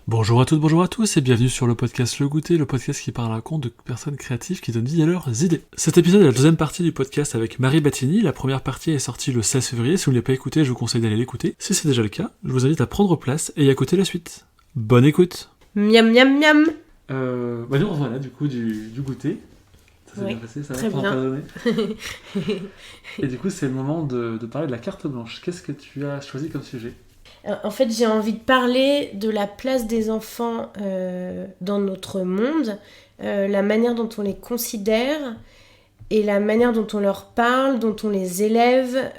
Bonjour à toutes, bonjour à tous et bienvenue sur le podcast Le Goûter, le podcast qui parle à compte de personnes créatives qui donnent vie à leurs idées. Cet épisode est la deuxième partie du podcast avec Marie Battini. La première partie est sortie le 16 février. Si vous ne l'avez pas écouté, je vous conseille d'aller l'écouter. Si c'est déjà le cas, je vous invite à prendre place et à écouter la suite. Bonne écoute. Miam miam miam. Nous revoilà du coup du goûter. Ça s'est bien passé, ça très va bien. Et du coup, c'est le moment de parler de la carte blanche. Qu'est-ce que tu as choisi comme sujet ? En fait, j'ai envie de parler de la place des enfants dans notre monde, la manière dont on les considère et la manière dont on leur parle, dont on les élève.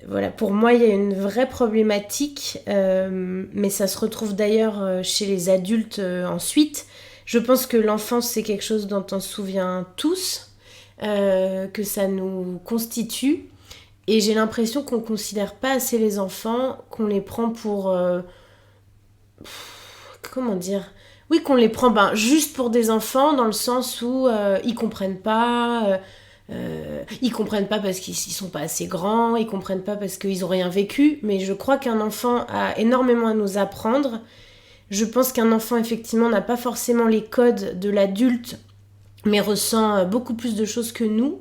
Voilà, pour moi, il y a une vraie problématique, mais ça se retrouve d'ailleurs chez les adultes ensuite. Je pense que l'enfance, c'est quelque chose dont on se souvient tous, que ça nous constitue. Et j'ai l'impression qu'on ne considère pas assez les enfants, qu'on les prend pour... comment dire ? Oui, qu'on les prend juste pour des enfants, dans le sens où ils comprennent pas... ils comprennent pas parce qu'ils sont pas assez grands, ils comprennent pas parce qu'ils ont rien vécu, mais je crois qu'un enfant a énormément à nous apprendre. Je pense qu'un enfant, effectivement, n'a pas forcément les codes de l'adulte, mais ressent beaucoup plus de choses que nous.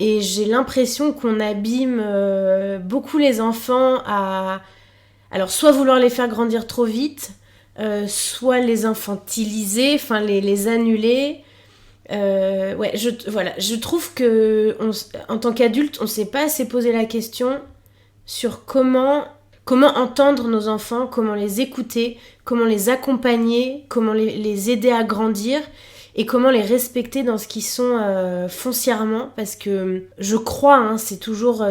Et j'ai l'impression qu'on abîme beaucoup les enfants à... Alors, soit vouloir les faire grandir trop vite, soit les infantiliser, enfin les annuler. Je trouve que en tant qu'adulte, on ne s'est pas assez posé la question sur comment entendre nos enfants, comment les écouter, comment les accompagner, comment les aider à grandir et comment les respecter dans ce qu'ils sont foncièrement, parce que je crois, c'est toujours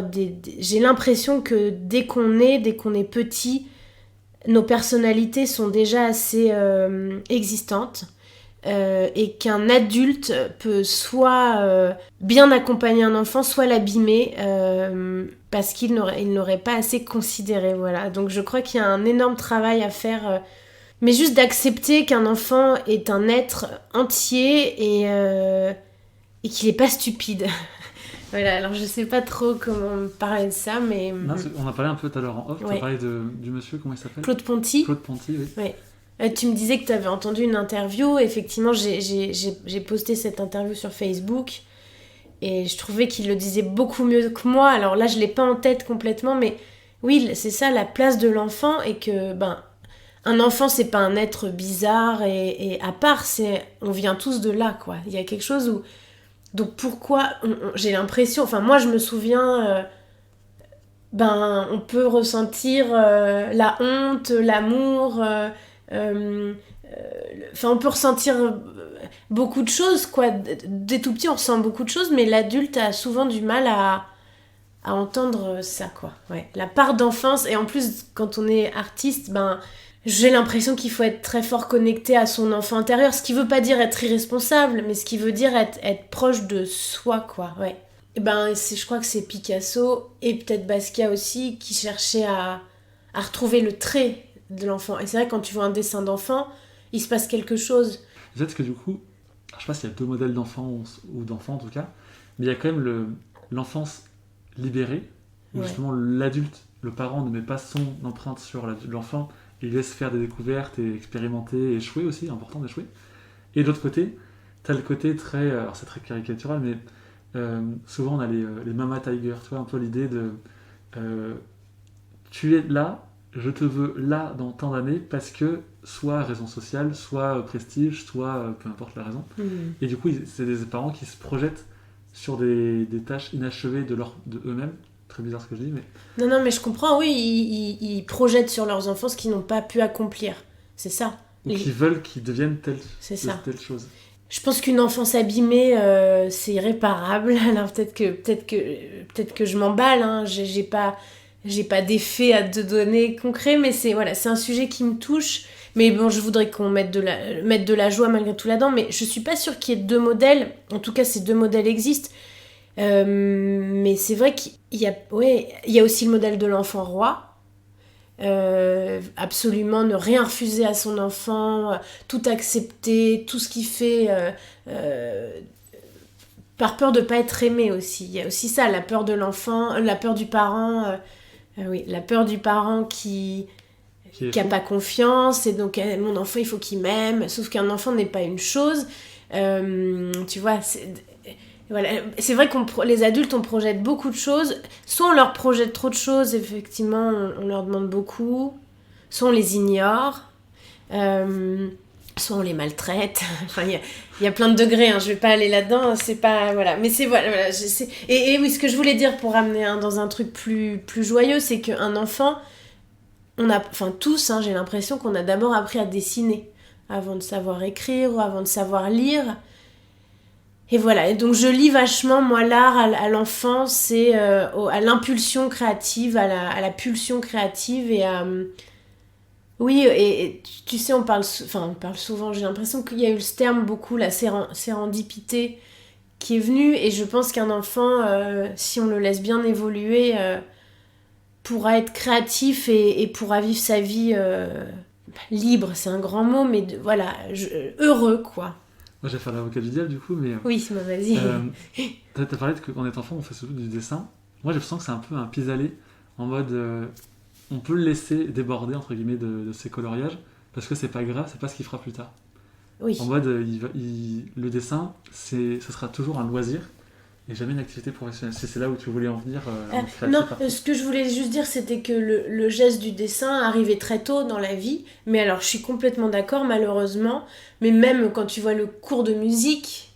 j'ai l'impression que dès qu'on est petit, nos personnalités sont déjà assez existantes. Et qu'un adulte peut soit bien accompagner un enfant, soit l'abîmer parce qu'il n'aurait pas assez considéré. Voilà. Donc je crois qu'il y a un énorme travail à faire, mais juste d'accepter qu'un enfant est un être entier et qu'il n'est pas stupide. Voilà, alors je sais pas trop comment parler de ça, mais... Non, on a parlé un peu tout à l'heure en off, Ouais. tu as parlé du monsieur, comment il s'appelle ? Claude Ponty. Claude Ponty, oui. Ouais. Tu me disais que tu avais entendu une interview. Effectivement, j'ai posté cette interview sur Facebook et je trouvais qu'il le disait beaucoup mieux que moi. Alors là, je l'ai pas en tête complètement, mais oui, c'est ça la place de l'enfant, et que un enfant, c'est pas un être bizarre et à part, on vient tous de là, quoi. Il y a quelque chose où... Donc pourquoi j'ai l'impression... Enfin, moi, je me souviens... on peut ressentir la honte, l'amour... on peut ressentir beaucoup de choses, quoi. Dès tout petit, on ressent beaucoup de choses, mais l'adulte a souvent du mal à entendre ça, quoi. Ouais. La part d'enfance, et en plus, quand on est artiste, j'ai l'impression qu'il faut être très fort connecté à son enfant intérieur, ce qui veut pas dire être irresponsable, mais ce qui veut dire être proche de soi, quoi. Ouais. Et je crois que c'est Picasso, et peut-être Basquiat aussi, qui cherchaient à retrouver le trait de l'enfant. Et c'est vrai, quand tu vois un dessin d'enfant, il se passe quelque chose. Peut-être que du coup, je sais pas s'il y a deux modèles d'enfants ou d'enfants en tout cas, mais il y a quand même l'enfance libérée, où justement l'adulte, le parent ne met pas son empreinte sur l'enfant, et il laisse faire des découvertes et expérimenter et échouer aussi, c'est important d'échouer. Et de l'autre côté, t'as le côté très, alors c'est très caricatural, mais souvent on a les Mama Tiger, tu vois, un peu l'idée de tu es là, je te veux là dans tant d'années parce que soit raison sociale, soit prestige, soit peu importe la raison. Et du coup, c'est des parents qui se projettent sur des tâches inachevées de eux-mêmes. Très bizarre ce que je dis, mais... Non, mais je comprends, oui, ils projettent sur leurs enfants ce qu'ils n'ont pas pu accomplir. C'est ça. Ou qui veulent qu'ils deviennent telle chose. Je pense qu'une enfance abîmée, c'est irréparable. Alors peut-être que je m'emballe, j'ai pas d'effet à te donner concret, mais c'est un sujet qui me touche. Mais bon, je voudrais qu'on mette de la joie malgré tout là-dedans, mais je suis pas sûre qu'il y ait deux modèles. En tout cas, ces deux modèles existent. Mais c'est vrai qu'il y a aussi le modèle de l'enfant roi. Absolument ne rien refuser à son enfant, tout accepter, tout ce qu'il fait, par peur de pas être aimé aussi. Il y a aussi ça, la peur de l'enfant, la peur du parent, la peur du parent qui qui a pas confiance, et donc mon enfant il faut qu'il m'aime, sauf qu'un enfant n'est pas une chose. Tu vois, voilà. C'est vrai les adultes on projette beaucoup de choses, soit on leur projette trop de choses, effectivement on leur demande beaucoup, soit on les ignore, soit on les maltraite. Enfin, il y a plein de degrés, hein. Je vais pas aller là-dedans, c'est pas... Voilà. Mais c'est... Voilà, et oui, ce que je voulais dire pour amener dans un truc plus joyeux, c'est qu'un enfant, enfin tous, hein, j'ai l'impression qu'on a d'abord appris à dessiner, avant de savoir écrire ou avant de savoir lire. Et voilà, et donc je lis vachement, moi, l'art à l'enfance, et à l'impulsion créative, à la pulsion créative, et à... Oui, et tu sais, on parle souvent, j'ai l'impression qu'il y a eu ce terme beaucoup, la sérendipité, qui est venue, et je pense qu'un enfant, si on le laisse bien évoluer, pourra être créatif et pourra vivre sa vie libre, c'est un grand mot, mais voilà, heureux, quoi. Moi, je vais faire l'avocat du diable, du coup, mais... Oui, vas-y. T'as parlé qu'en étant enfant, on fait surtout du dessin. Moi, je sens que c'est un peu un pis-aller, en mode... on peut le laisser déborder, entre guillemets, de ses coloriages, parce que c'est pas grave, c'est pas ce qu'il fera plus tard. Oui. En mode, le dessin, ce sera toujours un loisir, et jamais une activité professionnelle. C'est là où tu voulais en venir. Non, ce que je voulais juste dire, c'était que le geste du dessin arrivait très tôt dans la vie, mais alors je suis complètement d'accord, malheureusement, mais même quand tu vois le cours de musique,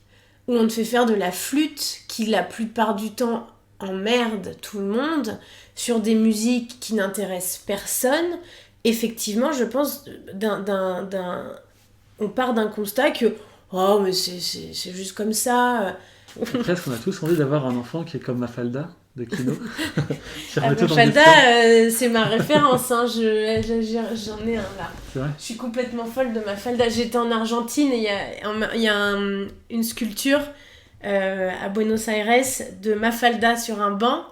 où on te fait faire de la flûte, qui la plupart du temps emmerde tout le monde, sur des musiques qui n'intéressent personne, effectivement, je pense, on part d'un constat que oh, mais c'est juste comme ça. Presque, on a tous envie d'avoir un enfant qui est comme Mafalda de Kino. Mafalda, c'est ma référence, hein. J'en ai un là. C'est vrai ? Je suis complètement folle de Mafalda. J'étais en Argentine et il y a une sculpture à Buenos Aires de Mafalda sur un banc,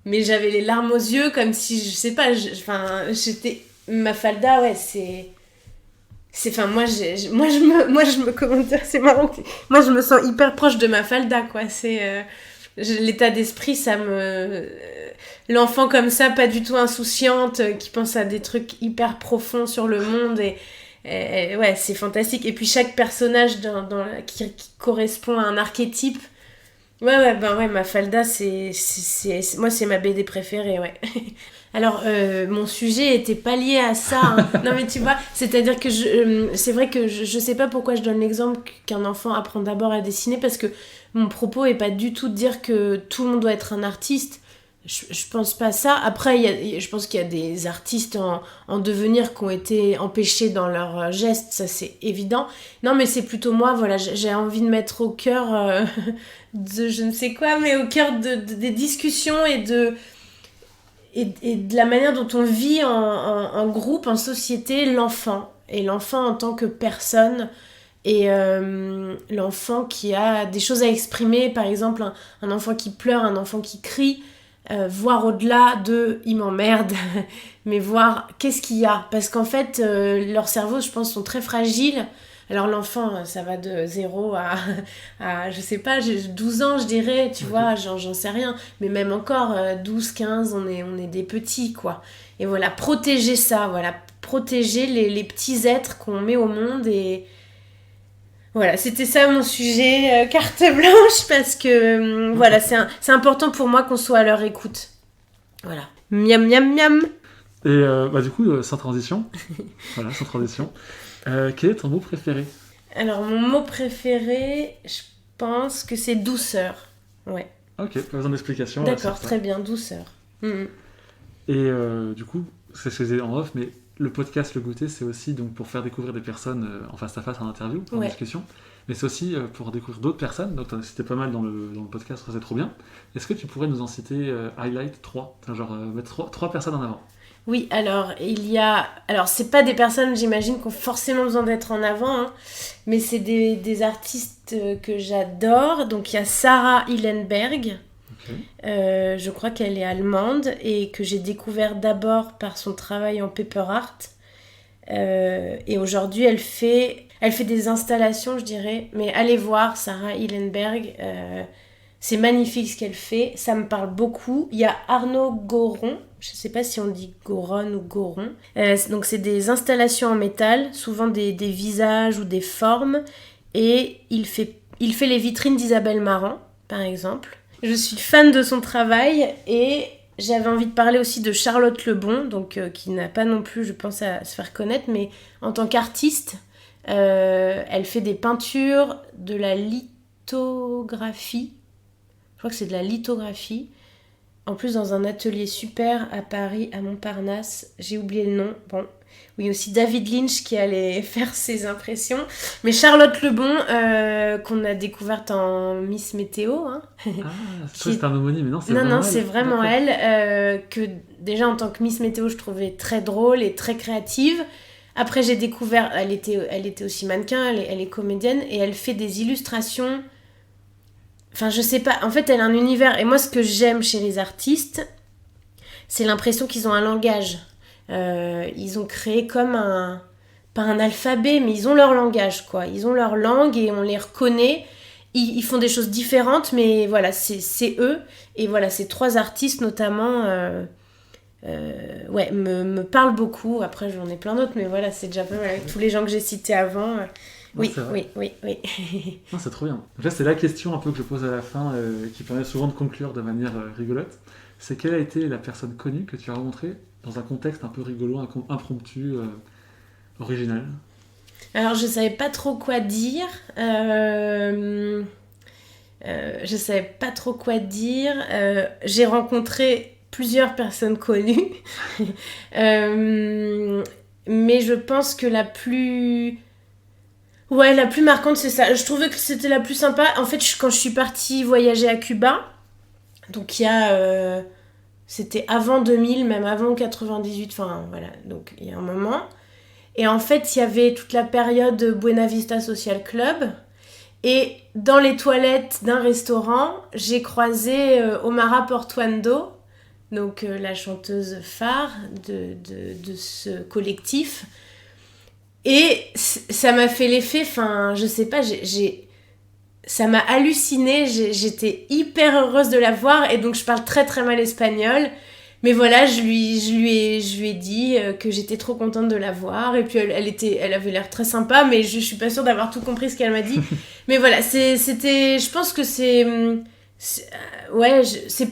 mais j'avais les larmes aux yeux, comme si, je sais pas, j'étais... Mafalda, ouais, c'est... Enfin, moi, comment dire, c'est marrant. Moi, je me sens hyper proche de Mafalda, quoi. L'état d'esprit, ça me... L'enfant comme ça, pas du tout insouciante, qui pense à des trucs hyper profonds sur le monde, et ouais, c'est fantastique. Et puis, chaque personnage qui correspond à un archétype. Ouais, Mafalda, moi, c'est ma BD préférée, ouais. Alors, mon sujet était pas lié à ça, hein. Non, mais tu vois, c'est-à-dire que c'est vrai que je sais pas pourquoi je donne l'exemple qu'un enfant apprend d'abord à dessiner, parce que mon propos est pas du tout de dire que tout le monde doit être un artiste. Je pense pas ça. Après, je pense qu'il y a des artistes en devenir qui ont été empêchés dans leurs gestes, ça c'est évident. Non, mais c'est plutôt moi, voilà, j'ai envie de mettre au cœur de je ne sais quoi, mais au cœur des discussions et de la manière dont on vit en groupe, en société, l'enfant. Et l'enfant en tant que personne, et l'enfant qui a des choses à exprimer, par exemple un enfant qui pleure, un enfant qui crie, voir au-delà de « il m'emmerde », mais voir qu'est-ce qu'il y a. Parce qu'en fait, leurs cerveaux, je pense, sont très fragiles. Alors l'enfant, ça va de 0 à je sais pas, 12 ans, je dirais, tu vois, j'en sais rien. Mais même encore, 12, 15, on est des petits, quoi. Et voilà, protéger ça, voilà, protéger les petits êtres qu'on met au monde. Et voilà, c'était ça mon sujet, carte blanche, parce que voilà, c'est important pour moi qu'on soit à leur écoute. Voilà. Miam, miam, miam. Et du coup, sans transition, quel est ton mot préféré ? Alors, mon mot préféré, je pense que c'est douceur. Ouais. Ok, pas besoin d'explication. D'accord, très bien, douceur. Et du coup, c'est ce que je disais en off, mais le podcast Le Goûter, c'est aussi donc pour faire découvrir des personnes en face à face, en interview, en discussion, mais c'est aussi pour découvrir d'autres personnes. Donc, tu en as cité pas mal dans le podcast, ça c'est trop bien. Est-ce que tu pourrais nous en citer highlight 3, genre mettre 3 personnes en avant ? Oui, alors, c'est pas des personnes, j'imagine, qui ont forcément besoin d'être en avant, hein, mais c'est des artistes que j'adore. Donc, il y a Sarah Hillenberg, je crois qu'elle est allemande, et que j'ai découvert d'abord par son travail en paper art. Et aujourd'hui, elle fait des installations, je dirais, mais allez voir Sarah Hillenberg, C'est magnifique ce qu'elle fait, ça me parle beaucoup. Il y a Arnaud Goron, je ne sais pas si on dit Goron ou Goron. Donc c'est des installations en métal, souvent des visages ou des formes. Et il fait les vitrines d'Isabelle Marant, par exemple. Je suis fan de son travail et j'avais envie de parler aussi de Charlotte Lebon, donc, qui n'a pas non plus, je pense, à se faire connaître, mais en tant qu'artiste, elle fait des peintures, de la lithographie. Je crois que c'est de la lithographie. En plus, dans un atelier super à Paris, à Montparnasse. J'ai oublié le nom. Bon. Oui, aussi David Lynch qui allait faire ses impressions. Mais Charlotte Lebon, qu'on a découverte en Miss Météo. Hein, c'est un homonyme, mais non, c'est non, vraiment non, c'est vraiment elle. Que déjà, en tant que Miss Météo, je trouvais très drôle et très créative. Après, j'ai découvert... Elle était aussi mannequin, elle est comédienne. Et elle fait des illustrations... Enfin, je sais pas. En fait, elle a un univers. Et moi, ce que j'aime chez les artistes, c'est l'impression qu'ils ont un langage. Ils ont créé comme un... Pas un alphabet, mais ils ont leur langage, quoi. Ils ont leur langue et on les reconnaît. Ils font des choses différentes, mais voilà, c'est eux. Et voilà, ces 3 artistes, notamment, me parlent beaucoup. Après, j'en ai plein d'autres, mais voilà, c'est déjà pas mal. Avec tous les gens que j'ai cités avant... Oui. Non, c'est trop bien. Donc là, c'est la question un peu que je pose à la fin, qui permet souvent de conclure de manière rigolote. C'est quelle a été la personne connue que tu as rencontrée dans un contexte un peu rigolo, impromptu, original? Alors, je savais pas trop quoi dire. J'ai rencontré plusieurs personnes connues. Mais je pense que la plus marquante, c'est ça. Je trouvais que c'était la plus sympa. En fait, quand je suis partie voyager à Cuba, donc il y a... c'était avant 2000, même avant 98, enfin voilà, donc il y a un moment. Et en fait, il y avait toute la période Buena Vista Social Club. Et dans les toilettes d'un restaurant, j'ai croisé Omara Portuando, donc la chanteuse phare de ce collectif. Et ça m'a fait l'effet, enfin, je sais pas, ça m'a hallucinée, j'étais hyper heureuse de la voir, et donc je parle très très mal espagnol. Mais voilà, je lui ai dit que j'étais trop contente de la voir, et puis elle avait l'air très sympa, mais je suis pas sûre d'avoir tout compris ce qu'elle m'a dit. Mais voilà, je pense que c'est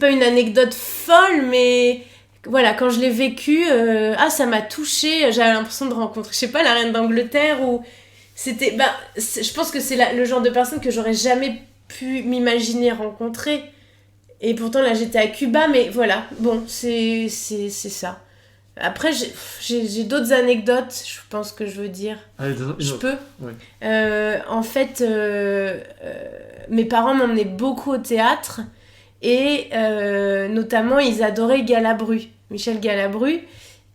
pas une anecdote folle, mais voilà, quand je l'ai vécu, ça m'a touchée, j'avais l'impression de rencontrer, je sais pas, la reine d'Angleterre, ou c'était, je pense que c'est le genre de personne que j'aurais jamais pu m'imaginer rencontrer. Et pourtant, là, j'étais à Cuba, mais voilà, bon, c'est ça. Après, j'ai d'autres anecdotes, je pense que je veux dire. Allez, je peux oui. En fait, mes parents m'emmenaient beaucoup au théâtre, et notamment, ils adoraient Galabru, Michel Galabru,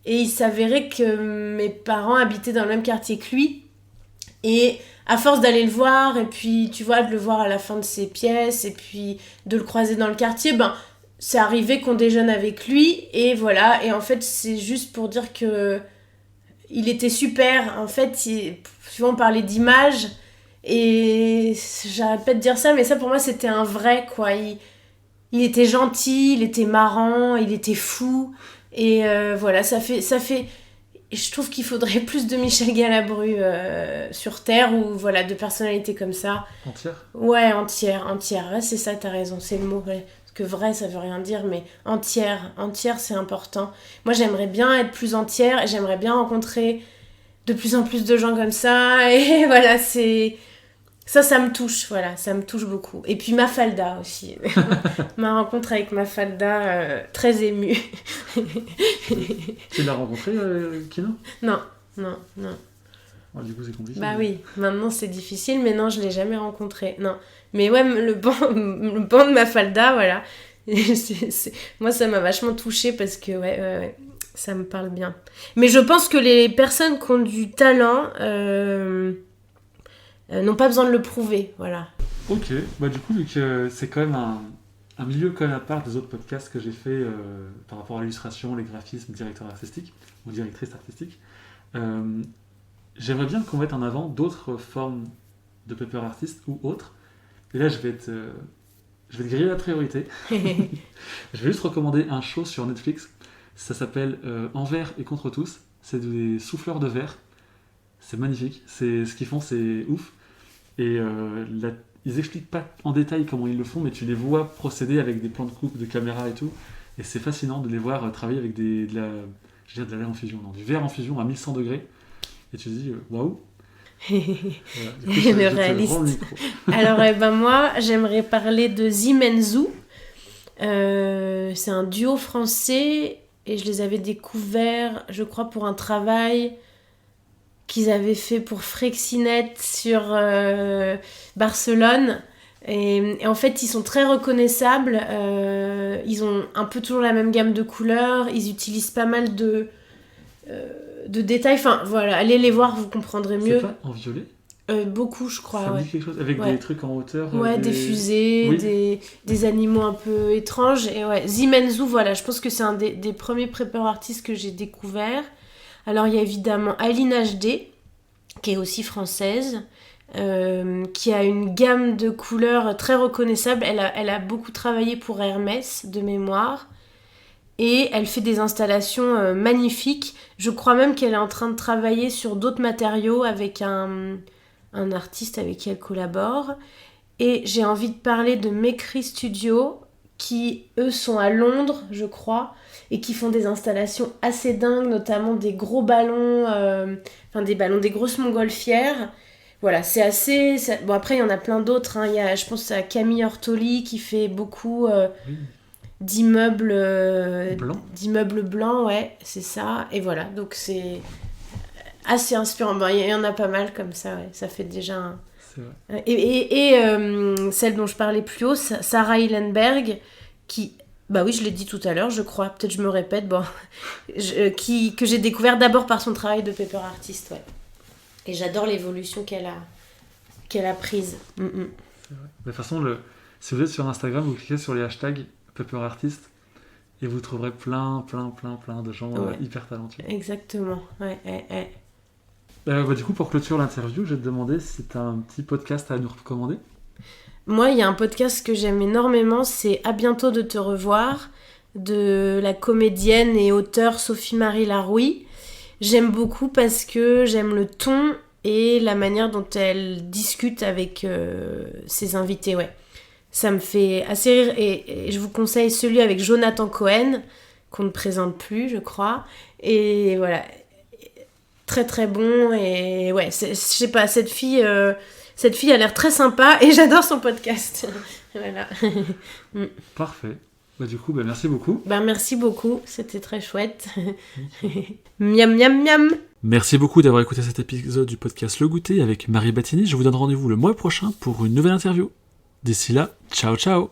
et il s'avérait que mes parents habitaient dans le même quartier que lui, et à force d'aller le voir, et puis tu vois, de le voir à la fin de ses pièces, et puis de le croiser dans le quartier, c'est arrivé qu'on déjeune avec lui, et voilà. Et en fait, c'est juste pour dire que il était super. En fait, souvent on parlait d'image, et j'arrête pas de dire ça, mais ça pour moi c'était un vrai, quoi. Il était gentil, il était marrant, il était fou, et voilà, ça fait. Et je trouve qu'il faudrait plus de Michel Galabru sur Terre, ou voilà, de personnalités comme ça. Entière ? Ouais, entière. Ouais, c'est ça, t'as raison, c'est le mot. Ouais. Parce que vrai, ça veut rien dire, mais entière, c'est important. Moi, j'aimerais bien être plus entière, et j'aimerais bien rencontrer de plus en plus de gens comme ça. Et voilà, c'est... Ça me touche, voilà, ça me touche beaucoup. Et puis Mafalda aussi. Ma rencontre avec Mafalda, très émue. Tu l'as rencontré, Kino ? Non. Du coup, c'est compliqué. Bah oui, maintenant c'est difficile, mais non, je l'ai jamais rencontré. Non. Mais ouais, le banc de Mafalda, voilà. Moi, ça m'a vachement touchée parce que, ouais, ça me parle bien. Mais je pense que les personnes qui ont du talent... n'ont pas besoin de le prouver, voilà. Ok, du coup, vu que c'est quand même un milieu quand même à part des autres podcasts que j'ai fait par rapport à l'illustration, les graphismes, directeur artistique ou directrice artistique, j'aimerais bien qu'on mette en avant d'autres formes de paper artist ou autres. Et là, je vais être je vais te griller la priorité. Je vais juste recommander un show sur Netflix. Ça s'appelle Envers et contre tous. C'est des souffleurs de verre. C'est magnifique. Ce qu'ils font, c'est ouf. Et ils expliquent pas en détail comment ils le font, mais tu les vois procéder avec des plans de coupe, de caméra et tout. Et c'est fascinant de les voir travailler avec de la lait en fusion, non, du verre en fusion à 1100 degrés. Et tu te dis, waouh! Voilà. Du coup, Le réaliste. Alors, moi, j'aimerais parler de Zimenzu. C'est un duo français et je les avais découverts, je crois, pour un travail qu'ils avaient fait pour Frexinet sur Barcelone. Et en fait, ils sont très reconnaissables. Ils ont un peu toujours la même gamme de couleurs. Ils utilisent pas mal de détails. Enfin, voilà, allez les voir, vous comprendrez mieux. C'est pas en violet? Beaucoup, je crois. Ça me dit quelque chose, avec des trucs en hauteur. Des fusées, oui. des animaux un peu étranges. Et Zimenzu, voilà, je pense que c'est un des premiers prepper artistes que j'ai découvert. Alors, il y a évidemment Aline HD, qui est aussi française, qui a une gamme de couleurs très reconnaissable. Elle a beaucoup travaillé pour Hermès, de mémoire. Et elle fait des installations magnifiques. Je crois même qu'elle est en train de travailler sur d'autres matériaux avec un artiste avec qui elle collabore. Et j'ai envie de parler de Mekri Studio, qui, eux, sont à Londres, je crois, et qui font des installations assez dingues, notamment des gros ballons, des grosses montgolfières. Voilà, c'est assez... Bon, après, il y en a plein d'autres. Hein. Il y a, je pense à Camille Ortoli, qui fait beaucoup d'immeubles blancs, ouais, c'est ça. Et voilà, donc c'est assez inspirant. Bon, il y en a pas mal comme ça, ouais. Ça fait déjà un... C'est vrai. Et celle dont je parlais plus haut, Sarah Hillenberg, qui... Bah oui, je l'ai dit tout à l'heure, je crois. Peut-être je me répète. Bon, que j'ai découvert d'abord par son travail de paper artist, ouais. Et j'adore l'évolution qu'elle a prise. C'est vrai. De toute façon, si vous êtes sur Instagram, vous cliquez sur les hashtags paper artist et vous trouverez plein de gens hyper talentueux. Exactement, ouais. Du coup, pour clôturer l'interview, je vais te demander si tu as un petit podcast à nous recommander. Moi, il y a un podcast que j'aime énormément, c'est À bientôt de te revoir, de la comédienne et auteure Sophie-Marie Larouille. J'aime beaucoup parce que j'aime le ton et la manière dont elle discute avec ses invités, ouais. Ça me fait assez rire et je vous conseille celui avec Jonathan Cohen, qu'on ne présente plus, je crois. Et voilà, très très bon et ouais, je sais pas, cette fille a l'air très sympa et j'adore son podcast. Voilà. Parfait. Du coup, merci beaucoup. Merci beaucoup, c'était très chouette. Miam miam miam. Merci beaucoup d'avoir écouté cet épisode du podcast Le Goûter avec Marie Battini. Je vous donne rendez-vous le mois prochain pour une nouvelle interview. D'ici là, ciao ciao.